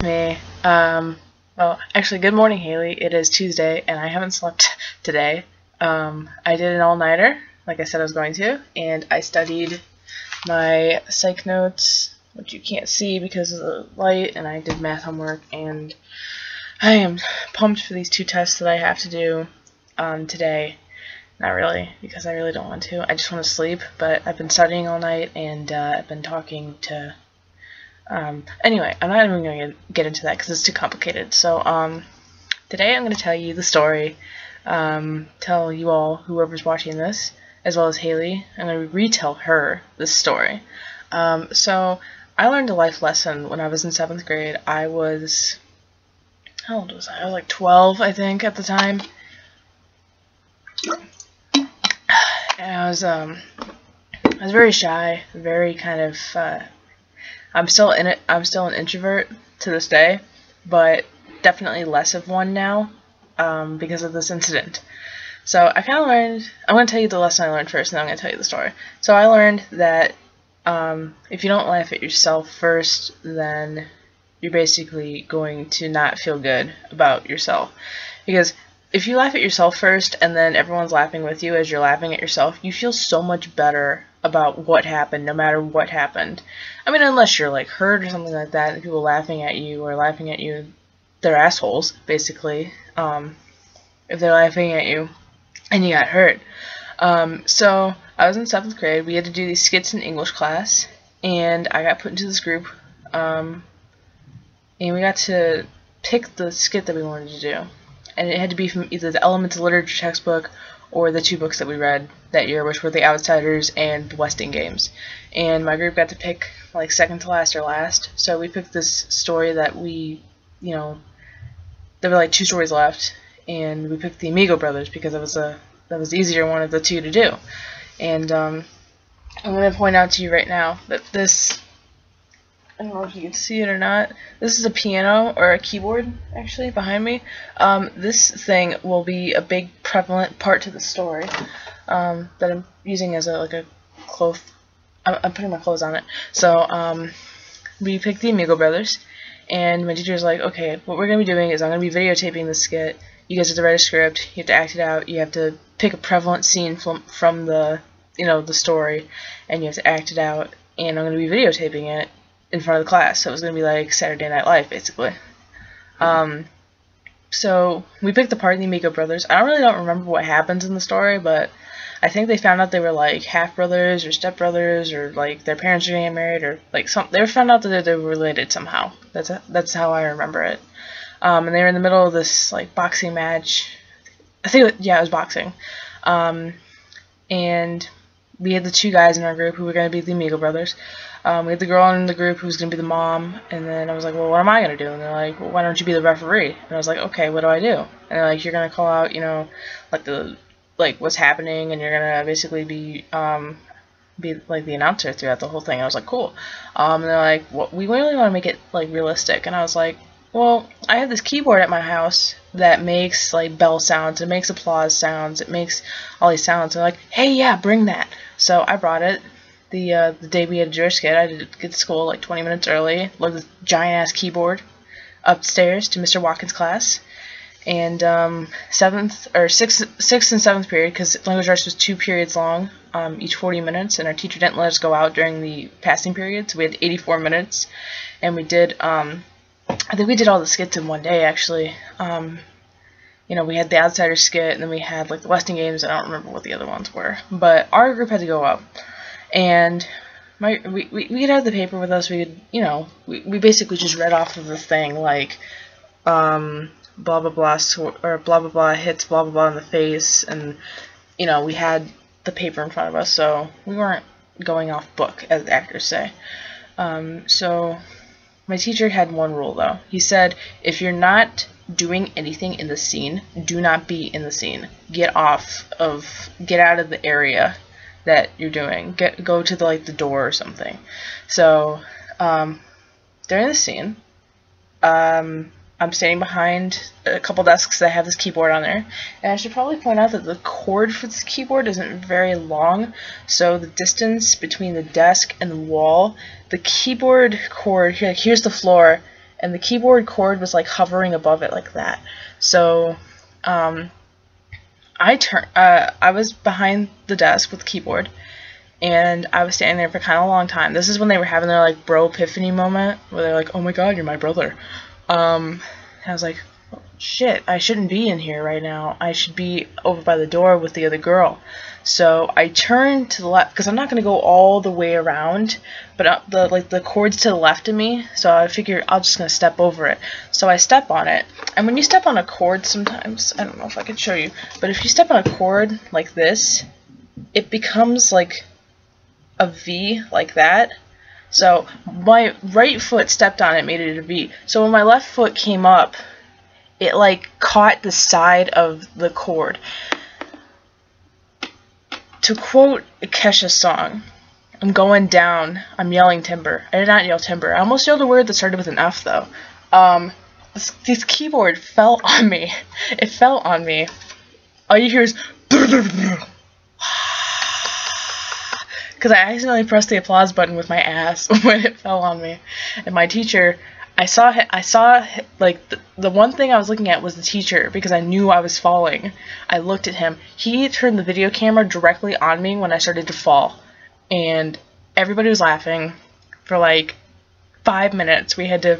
me. Well, actually, good morning, Haley. It is Tuesday, and I haven't slept today. I did an all-nighter, like I said I was going to, and I studied my psych notes, which you can't see because of the light, and I did math homework, and I am pumped for these two tests that I have to do today. Not really, because I really don't want to. I just want to sleep, but I've been studying all night, and I've been talking to... Anyway, I'm not even going to get into that because it's too complicated. So, today I'm going to tell you the story, tell you all, whoever's watching this, as well as Haley, I'm going to retell her this story. So, I learned a life lesson when I was in 7th grade. How old was I? I was like 12, I think, at the time. And I was very shy, very kind of, I'm still an introvert to this day, but definitely less of one now, because of this incident. So I kind of learned, I'm going to tell you the lesson I learned first, and then I'm going to tell you the story. So I learned that, if you don't laugh at yourself first, then you're basically going to not feel good about yourself. Because if you laugh at yourself first, and then everyone's laughing with you as you're laughing at yourself, you feel so much better about what happened, no matter what happened. I mean, unless you're like hurt or something like that, and people laughing at you, they're assholes, basically, if they're laughing at you and you got hurt. So I was in 7th grade, we had to do these skits in English class, and I got put into this group, and we got to pick the skit that we wanted to do. And it had to be from either the Elements of Literature textbook or the two books that we read that year, which were The Outsiders and The Westing Games. And my group got to pick, like, second to last or last. So we picked this story that there were like 2 stories left, and we picked the Amigo Brothers because that was the easier one of the 2 to do. And I'm going to point out to you right now that this, I don't know if you can see it or not, this is a piano, or a keyboard, actually, behind me. This thing will be a big prevalent part to the story, that I'm using as a cloth. I'm putting my clothes on it. So, we picked the Amigo Brothers, and my teacher's like, okay, what we're going to be doing is I'm going to be videotaping this skit. You guys have to write a script, you have to act it out, you have to pick a prevalent scene from the, the story, and you have to act it out, and I'm going to be videotaping it in front of the class. So it was going to be like Saturday Night Live, basically. So we picked the part of the Amigo Brothers. I don't remember what happens in the story, but I think they found out they were like half-brothers or step-brothers, or like their parents were getting married, or like they found out that they were related somehow. That's how I remember it. And they were in the middle of this like boxing match. I think, yeah, it was boxing. And we had the 2 guys in our group who were going to be the Amigo Brothers. We had the girl in the group who was going to be the mom, and then I was like, well, what am I going to do? And they're like, well, why don't you be the referee? And I was like, okay, what do I do? And they're like, you're going to call out, like what's happening, and you're going to basically be like the announcer throughout the whole thing. And I was like, cool. And they're like, well, we really want to make it like realistic. And I was like, well, I have this keyboard at my house that makes like bell sounds, it makes applause sounds, it makes all these sounds. And they're like, hey, yeah, bring that. So I brought it. The day we had a Jewish skit, I did get to school like 20 minutes early, lugged this giant-ass keyboard upstairs to Mr. Watkins' class, and 6th and 7th period, because language arts was 2 periods long, each 40 minutes, and our teacher didn't let us go out during the passing period, so we had 84 minutes, and we did, I think we did all the skits in one day, actually. We had the Outsiders skit, and then we had like the Westing Games. I don't remember what the other ones were, but our group had to go up. And we could have the paper with us. We could, we basically just read off of the thing, like, blah blah blah, or blah blah blah hits blah blah blah in the face, and we had the paper in front of us, so we weren't going off book, as the actors say. So my teacher had one rule though. He said, if you're not doing anything in the scene, do not be in the scene. Get out of the area that you're doing. Go to the door or something. So during the scene, I'm standing behind a couple desks that have this keyboard on there, and I should probably point out that the cord for this keyboard isn't very long, so the distance between the desk and the wall, the keyboard cord, here's the floor, and the keyboard cord was like hovering above it like that. So I was behind the desk with the keyboard, and I was standing there for kind of a long time. This is when they were having their like bro epiphany moment, where they're like, "Oh my God, you're my brother." And I was like, oh, shit, I shouldn't be in here right now. I should be over by the door with the other girl. So I turned to the left, because I'm not going to go all the way around, but the cord's to the left of me, so I figure I'm just going to step over it. So I step on it, and when you step on a cord sometimes, I don't know if I can show you, but if you step on a cord like this, it becomes like a V like that. So my right foot stepped on it, made it a V. So when my left foot came up, it like caught the side of the cord. To quote Kesha's song, I'm going down, I'm yelling timber. I did not yell timber. I almost yelled a word that started with an F though. This keyboard fell on me. It fell on me. All you hear is because I accidentally pressed the applause button with my ass when it fell on me. And my teacher, I saw like the one thing I was looking at was the teacher, because I knew I was falling. I looked at him. He turned the video camera directly on me when I started to fall, and everybody was laughing for like 5 minutes. We had to.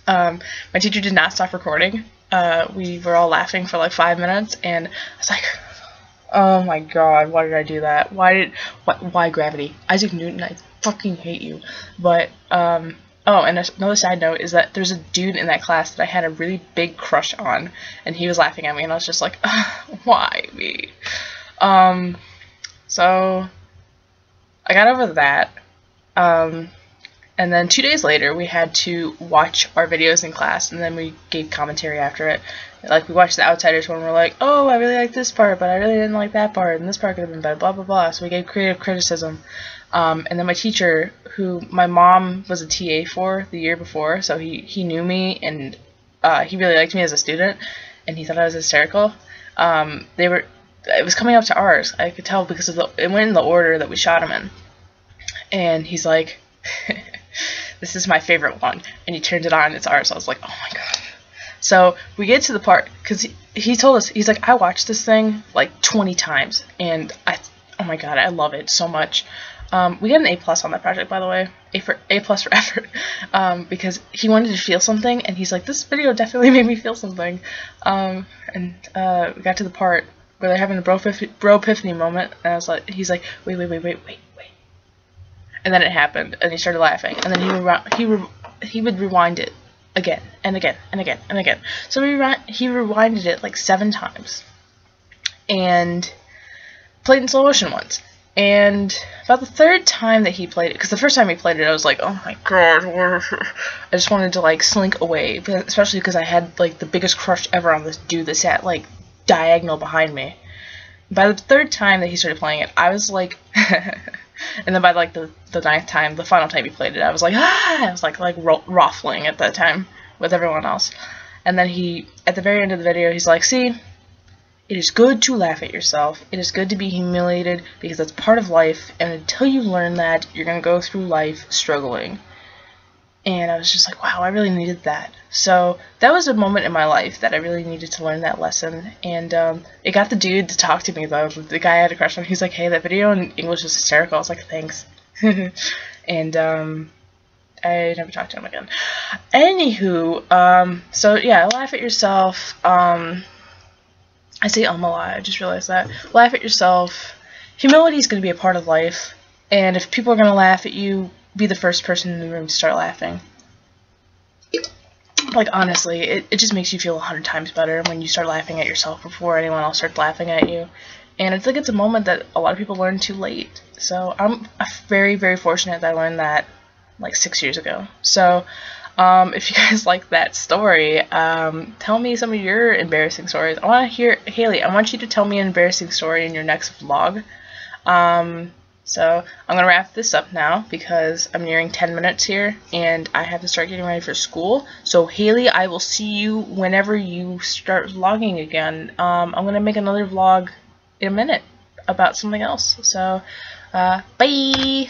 My teacher did not stop recording. We were all laughing for like 5 minutes, and I was like, oh my God, why did I do that? Why gravity? Isaac Newton, I fucking hate you. But, oh, and another side note is that there's a dude in that class that I had a really big crush on, and he was laughing at me, and I was just like, why me? So, I got over that, and then 2 days later, we had to watch our videos in class, and then we gave commentary after it. Like, we watched The Outsiders one, and we're like, oh, I really like this part, but I really didn't like that part, and this part could have been better, blah, blah, blah. So we gave creative criticism. And then my teacher, who my mom was a TA for the year before, so he knew me, and he really liked me as a student, and he thought I was hysterical. It was coming up to ours. I could tell because it went in the order that we shot him in. And he's like, this is my favorite one. And he turned it on, it's ours. I was like, oh my God. So we get to the part, because he told us, he's like, I watched this thing like 20 times, and oh my God, I love it so much. We got an A+ on that project, by the way, A+ for effort, because he wanted to feel something, and he's like, this video definitely made me feel something. We got to the part where they're having a bro epiphany moment, and I was like, he's like, wait, and then it happened, and he started laughing, and then he would rewind it again and again and again and again. So he rewinded it like 7 times, and played in slow motion once. And about the 3rd time that he played it, because the first time he played it, I was like, oh my God, I just wanted to like slink away, especially because I had like the biggest crush ever on this dude that sat like diagonal behind me. By the 3rd time that he started playing it, I was like, and then by like the 9th time, the final time he played it, I was like, ah! I was like ruffling at that time with everyone else. And then at the very end of the video, he's like, see, it is good to laugh at yourself. It is good to be humiliated, because that's part of life, and until you learn that, you're going to go through life struggling. And I was just like, wow, I really needed that. So that was a moment in my life that I really needed to learn that lesson. And it got the dude to talk to me, though. The guy I had a crush on, he's like, hey, that video in English was hysterical. I was like, thanks. And I never talked to him again. Anywho, so yeah, laugh at yourself. I say a lot, I just realized that. Laugh at yourself. Humility is going to be a part of life. And if people are going to laugh at you, be the first person in the room to start laughing. Like, honestly, it just makes you feel 100 times better when you start laughing at yourself before anyone else starts laughing at you. And I think it's a moment that a lot of people learn too late. So I'm very, very fortunate that I learned that like 6 years ago. So if you guys like that story, tell me some of your embarrassing stories. I want to hear, Haley, I want you to tell me an embarrassing story in your next vlog. So I'm going to wrap this up now because I'm nearing 10 minutes here and I have to start getting ready for school. So Haley, I will see you whenever you start vlogging again. I'm going to make another vlog in a minute about something else. So, bye!